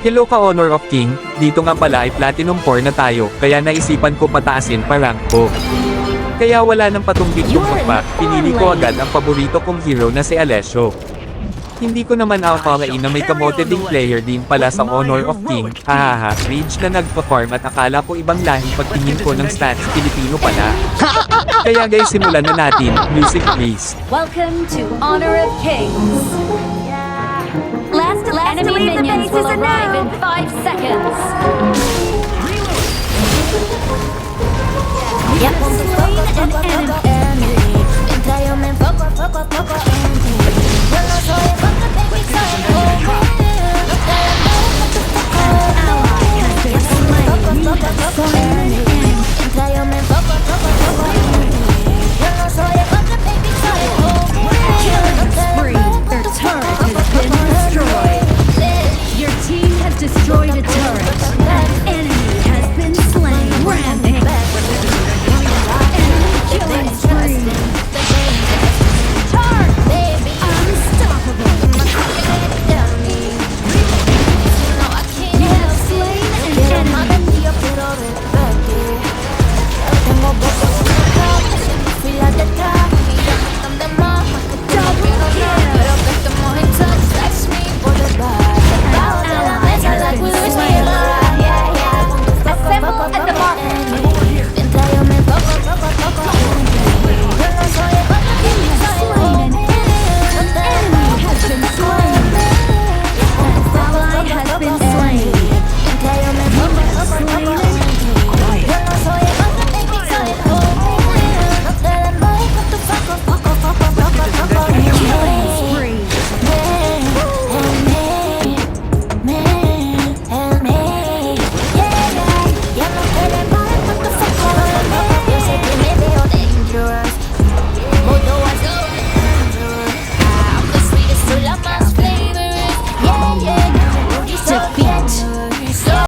Hello ka Honor of King, dito nga pala ay Platinum 4 na tayo, kaya naisipan ko pataasin pa rank ko. Kaya wala nang patumbik-tumbok pa, pinili ko agad ang paborito kong hero na si Alessio. Hindi ko naman akalain na may kamote ding player din pala sa Honor of King, hahaha, rage na nagpa-farm at akala ko ibang lahi pagtingin ko ng stats, Pilipino pala. Kaya guys simulan na natin, music please. Welcome to Honor of Kings. Last enemy minions will arrive in 5 seconds. Yep. Slain an enemy. Mientras yo me enfoco, foco, foco en ti. Yo no soy foco, baby, soy foco. No te la muevo, tu foco. Yo me foco, foco, foco en ti. Mientras yo me enfoco, foco, foco en ti. Yo no soy foco, baby, soy foco. Killing spree. Their turret has been destroyed. Your team has destroyed a turret. An enemy has been slain. Rampage. Enemy killing.